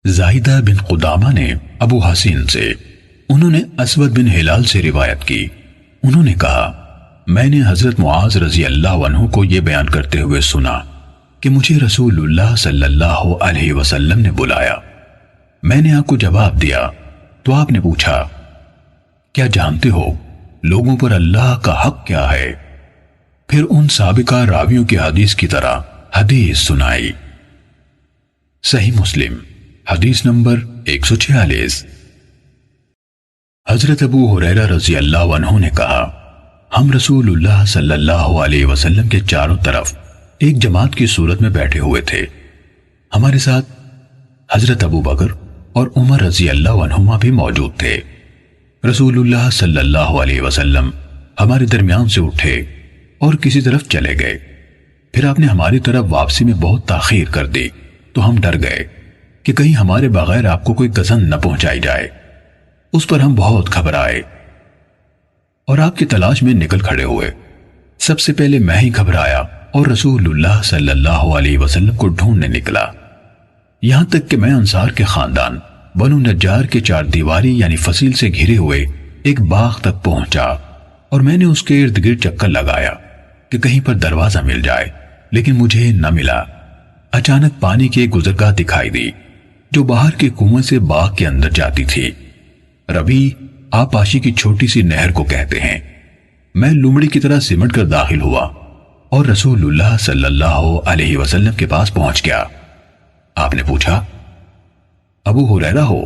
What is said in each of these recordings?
زاہدہ بن قدامہ نے ابو حسین سے، انہوں نے اسود بن ہلال سے روایت کی، انہوں نے کہا میں نے حضرت معاذ رضی اللہ عنہ کو یہ بیان کرتے ہوئے سنا کہ مجھے رسول اللہ صلی اللہ علیہ وسلم نے بلایا۔ میں نے آپ کو جواب دیا تو آپ نے پوچھا کیا جانتے ہو لوگوں پر اللہ کا حق کیا ہے؟ پھر ان سابقہ راویوں کی حدیث کی طرح حدیث سنائی۔ صحیح مسلم حدیث نمبر 146۔ حضرت ابو ہریرہ رضی اللہ عنہ نے کہا ہم رسول اللہ صلی اللہ علیہ وسلم کے چاروں طرف ایک جماعت کی صورت میں بیٹھے ہوئے تھے، ہمارے ساتھ حضرت ابو بکر اور عمر رضی اللہ عنہما بھی موجود تھے۔ رسول اللہ صلی اللہ علیہ وسلم ہمارے درمیان سے اٹھے اور کسی طرف چلے گئے، پھر آپ نے ہماری طرف واپسی میں بہت تاخیر کر دی تو ہم ڈر گئے کہ کہیں ہمارے بغیر آپ کو کوئی گزن نہ پہنچائی جائے۔ اس پر ہم بہت گھبرائے اور آپ کی تلاش میں نکل کھڑے ہوئے۔ سب سے پہلے میں ہی گھبرایا اور رسول اللہ صلی اللہ علیہ وسلم کو ڈھونڈنے نکلا، یہاں تک کہ میں انصار کے خاندان بنو نجار کے چار دیواری یعنی فصیل سے گھرے ہوئے ایک باغ تک پہنچا، اور میں نے اس کے ارد گرد چکر لگایا کہ کہیں پر دروازہ مل جائے، لیکن مجھے نہ ملا۔ اچانک پانی کی ایک گزرگاہ دکھائی دی جو باہر کے کنویں سے باغ کے اندر جاتی تھی۔ ربی آپاشی کی چھوٹی سی نہر کو کہتے ہیں۔ میں لومڑی کی طرح سمٹ کر داخل ہوا اور رسول اللہ صلی اللہ علیہ وسلم کے پاس پہنچ گیا۔ آپ نے پوچھا ابو ہریرہ ہو؟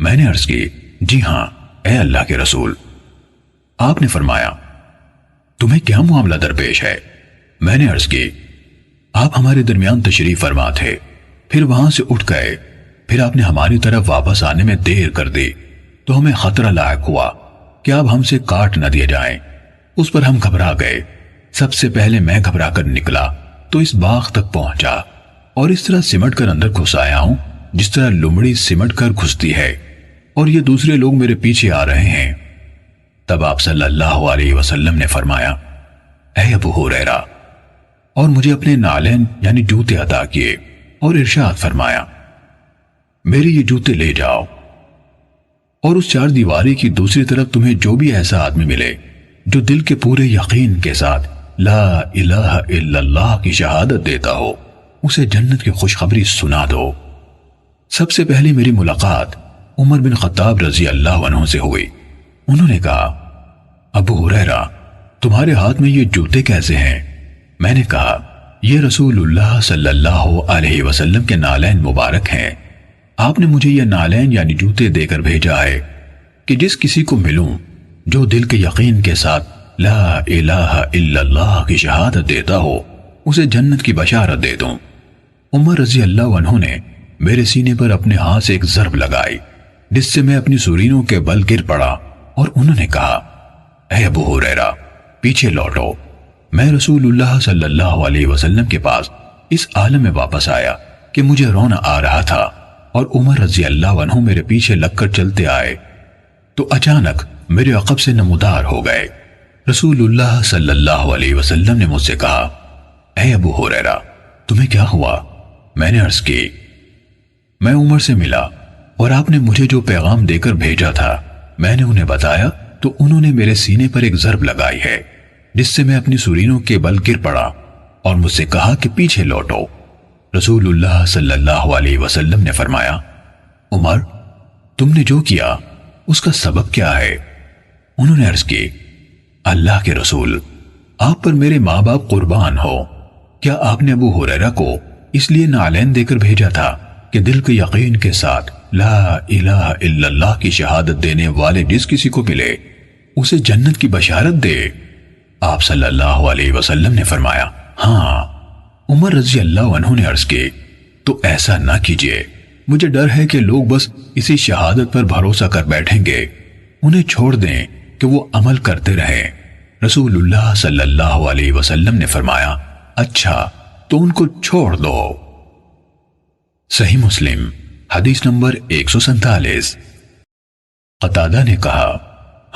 میں نے عرض کی جی ہاں اے اللہ کے رسول۔ آپ نے فرمایا تمہیں کیا معاملہ درپیش ہے؟ میں نے عرض کی آپ ہمارے درمیان تشریف فرما تھے، پھر وہاں سے اٹھ گئے، پھر آپ نے ہماری طرف واپس آنے میں دیر کر دی تو ہمیں خطرہ لاحق ہوا کہ آپ ہم سے کاٹ نہ دیے جائیں۔ اس پر ہم گھبرا گئے۔ سب سے پہلے میں گھبرا کر نکلا تو اس باغ تک پہنچا اور اس طرح سمٹ کر اندر گھس آیا ہوں جس طرح لمڑی سمٹ کر گھستی ہے، اور یہ دوسرے لوگ میرے پیچھے آ رہے ہیں۔ تب آپ صلی اللہ علیہ وسلم نے فرمایا اے ابو ہریرہ، اور مجھے اپنے نالین یعنی جوتے عطا کیے اور ارشاد فرمایا میرے یہ جوتے لے جاؤ، اور اس چار دیواری کی دوسری طرف تمہیں جو بھی ایسا آدمی ملے جو دل کے پورے یقین کے ساتھ لا الہ الا اللہ کی شہادت دیتا ہو، اسے جنت کی خوشخبری سنا دو۔ سب سے پہلے میری ملاقات عمر بن خطاب رضی اللہ عنہ سے ہوئی۔ انہوں نے کہا ابو ہریرہ تمہارے ہاتھ میں یہ جوتے کیسے ہیں؟ میں نے کہا یہ رسول اللہ صلی اللہ علیہ وسلم کے نالین مبارک ہیں، آپ نے مجھے یہ نالین یعنی جوتے دے کر بھیجا ہے کہ جس کسی کو ملوں جو دل کے یقین کے ساتھ لا الہ الا اللہ کی شہادت دیتا ہو، اسے جنت کی بشارت دے دوں۔ عمر رضی اللہ عنہ نے میرے سینے پر اپنے ہاتھ سے ایک ضرب لگائی جس سے میں اپنی سورینوں کے بل گر پڑا، اور انہوں نے کہا اے ابو ہریرہ پیچھے لوٹو۔ میں رسول اللہ صلی اللہ علیہ وسلم کے پاس اس عالم میں واپس آیا کہ مجھے رونا آ رہا تھا، اور عمر رضی اللہ عنہ میرے پیچھے لگ کر چلتے آئے تو اچانک میرے عقب سے نمودار ہو گئے۔ رسول اللہ صلی اللہ علیہ وسلم نے مجھ سے کہا اے ابو ہریرہ تمہیں کیا ہوا؟ میں نے عرض کی میں عمر سے ملا اور آپ نے مجھے جو پیغام دے کر بھیجا تھا میں نے انہیں بتایا تو انہوں نے میرے سینے پر ایک ضرب لگائی ہے جس سے میں اپنی سورینوں کے بل گر پڑا اور مجھ سے کہا کہ پیچھے لوٹو۔ رسول اللہ صلی اللہ علیہ وسلم نے فرمایا عمر تم نے جو کیا اس کا سبب کیا ہے؟ انہوں نے عرض کی اللہ کے رسول آپ پر میرے ماں باپ قربان ہو، کیا آپ نے ابو ہریرہ کو اس لیے نالین دے کر بھیجا تھا کہ دل کے یقین کے ساتھ لا الہ الا اللہ کی شہادت دینے والے جس کسی کو ملے اسے جنت کی بشارت دے؟ آپ صلی اللہ علیہ وسلم نے فرمایا ہاں۔ عمر رضی اللہ عنہ نے عرض کی تو ایسا نہ کیجیے، مجھے ڈر ہے کہ لوگ بس اسی شہادت پر بھروسہ کر بیٹھیں گے، انہیں چھوڑ دیں کہ وہ عمل کرتے رہیں۔ رسول اللہ صلی اللہ علیہ وسلم نے فرمایا اچھا تو ان کو چھوڑ دو۔ صحیح مسلم حدیث نمبر 147۔ قتادہ نے کہا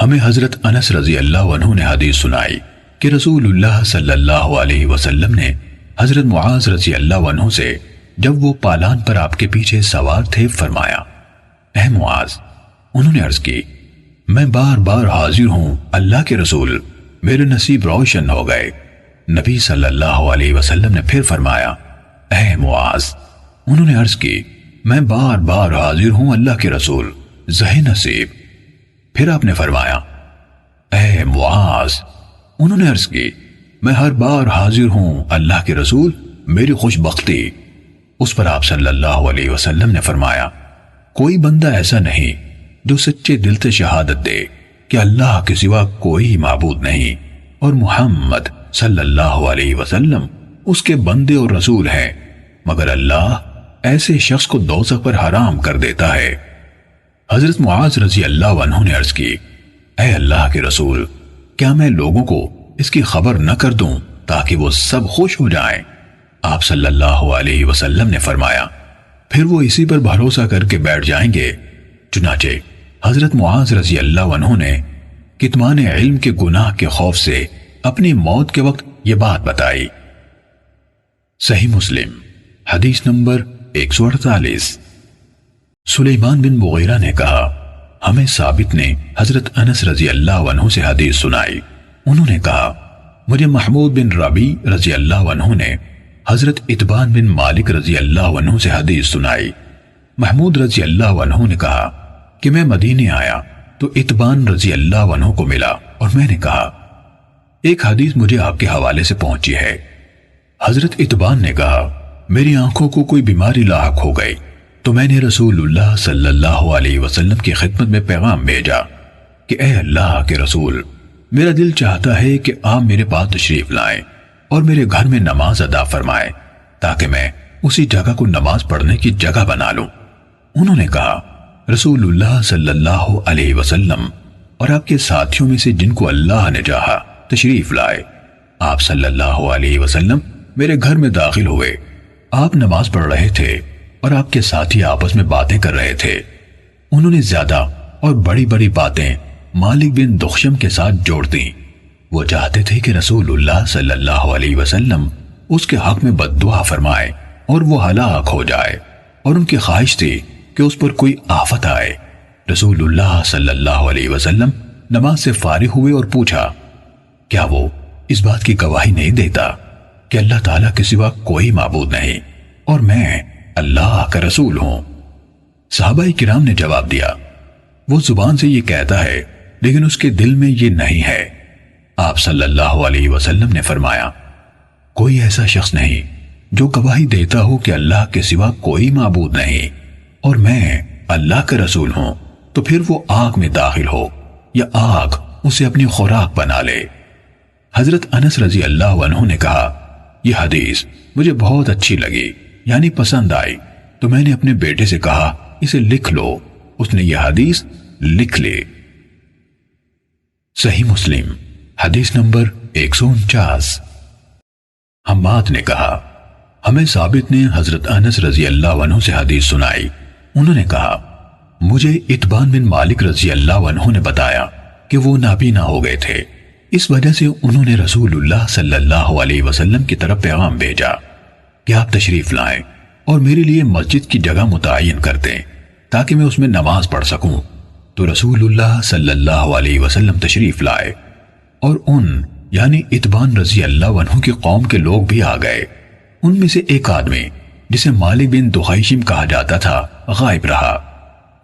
ہمیں حضرت انس رضی اللہ عنہ نے حدیث سنائی کہ رسول اللہ صلی اللہ علیہ وسلم نے حضرت معاذ رضی اللہ عنہ سے جب وہ پالان پر آپ کے پیچھے سوار تھے فرمایا، اے معاذ۔ انہوں نے عرض کی، میں بار بار حاضر ہوں اللہ کے رسول، میرے نصیب روشن ہو گئے۔ نبی صلی اللہ علیہ وسلم نے پھر فرمایا، اے معاذ۔ انہوں نے عرض کی، میں بار بار حاضر ہوں اللہ کے رسول، زہ نصیب۔ پھر آپ نے فرمایا، اے معاذ۔ انہوں نے عرض کی، میں ہر بار حاضر ہوں اللہ کے رسول، میری خوش بختی۔ اس پر آپ صلی اللہ علیہ وسلم نے فرمایا، کوئی بندہ ایسا نہیں جو سچے دل سے شہادت دے کہ اللہ کے سوا کوئی معبود نہیں اور محمد صلی اللہ علیہ وسلم اس کے بندے اور رسول ہیں، مگر اللہ ایسے شخص کو دوزخ پر حرام کر دیتا ہے۔ حضرت معاذ رضی اللہ عنہ نے عرض کی، اے اللہ کے رسول، کیا میں لوگوں کو اس کی خبر نہ کر دوں تاکہ وہ سب خوش ہو جائیں؟ آپ صلی اللہ علیہ وسلم نے فرمایا، پھر وہ اسی پر بھروسہ کر کے بیٹھ جائیں گے۔ چنانچہ حضرت معاذ رضی اللہ عنہ نے کتمان علم کے گناہ کے خوف سے اپنی موت کے وقت یہ بات بتائی۔ صحیح مسلم حدیث نمبر 148۔ سلیمان بن مغیرہ نے کہا، ہمیں ثابت نے حضرت انس رضی اللہ عنہ سے حدیث سنائی۔ انہوں نے کہا، مجھے محمود بن ربی رضی اللہ عنہ نے حضرت اتبان بن مالک رضی اللہ عنہ سے حدیث سنائی۔ محمود رضی اللہ عنہ نے کہا کہ میں مدینے آیا تو اتبان رضی اللہ عنہ کو ملا اور میں نے کہا، ایک حدیث مجھے آپ کے حوالے سے پہنچی ہے۔ حضرت اتبان نے کہا، میری آنکھوں کو کوئی بیماری لاحق ہو گئی تو میں نے رسول اللہ صلی اللہ علیہ وسلم کی خدمت میں پیغام بھیجا کہ اے اللہ کے رسول، میرا دل چاہتا ہے کہ آپ میرے پاس تشریف لائیں اور میرے گھر میں نماز ادا فرمائیں تاکہ میں اسی جگہ کو نماز پڑھنے کی جگہ بنا لوں۔ انہوں نے کہا، رسول اللہ صلی اللہ علیہ وسلم اور آپ کے ساتھیوں میں سے جن کو اللہ نے چاہا تشریف لائے۔ آپ صلی اللہ علیہ وسلم میرے گھر میں داخل ہوئے۔ آپ نماز پڑھ رہے تھے اور آپ کے ساتھی آپس میں باتیں کر رہے تھے۔ انہوں نے زیادہ اور بڑی بڑی باتیں مالک بن دخشم کے ساتھ جوڑ دیں۔ وہ چاہتے تھے کہ رسول اللہ صلی اللہ علیہ وسلم اس کے حق میں بد دعا فرمائے اور وہ ہلاک ہو جائے، اور ان کی خواہش تھی کہ اس پر کوئی آفت آئے۔ رسول اللہ صلی اللہ علیہ وسلم نماز سے فارغ ہوئے اور پوچھا، کیا وہ اس بات کی گواہی نہیں دیتا کہ اللہ تعالیٰ کے سوا کوئی معبود نہیں اور میں اللہ کا رسول ہوں؟ صحابہ کرام نے جواب دیا، وہ زبان سے یہ کہتا ہے لیکن اس کے دل میں یہ نہیں ہے۔ آپ صلی اللہ علیہ وسلم نے فرمایا، کوئی ایسا شخص نہیں جو گواہی دیتا ہو کہ اللہ کے سوا کوئی معبود نہیں اور میں اللہ کا رسول ہوں تو پھر وہ آگ میں داخل ہو یا آگ اسے اپنی خوراک بنا لے۔ حضرت انس رضی اللہ عنہ نے کہا، یہ حدیث مجھے بہت اچھی لگی، یعنی پسند آئی، تو میں نے اپنے بیٹے سے کہا اسے لکھ لو۔ اس نے یہ حدیث لکھ لی۔ صحیح مسلم حدیث نمبر 149۔ حماد نے کہا، ہمیں ثابت نے حضرت انس رضی اللہ عنہ سے حدیث سنائی۔ انہوں نے کہا، مجھے اتبان بن مالک رضی اللہ عنہ نے بتایا کہ وہ نابینا ہو گئے تھے، اس وجہ سے انہوں نے رسول اللہ صلی اللہ علیہ وسلم کی طرف پیغام بھیجا کہ آپ تشریف لائیں اور میرے لیے مسجد کی جگہ متعین کر دیں تاکہ میں اس میں نماز پڑھ سکوں۔ تو رسول اللہ صلی اللہ علیہ وسلم تشریف لائے اور ان یعنی اتبان رضی اللہ عنہ کی قوم کے لوگ بھی آ گئے۔ ان میں سے ایک آدمی جسے مالک بن دخیشم کہا جاتا تھا غائب رہا۔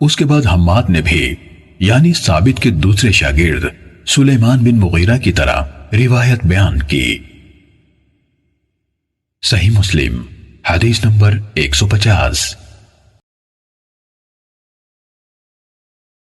اس کے بعد حماد نے بھی یعنی ثابت کے دوسرے شاگرد سلیمان بن مغیرہ کی طرح روایت بیان کی۔ صحیح مسلم حدیث نمبر 150۔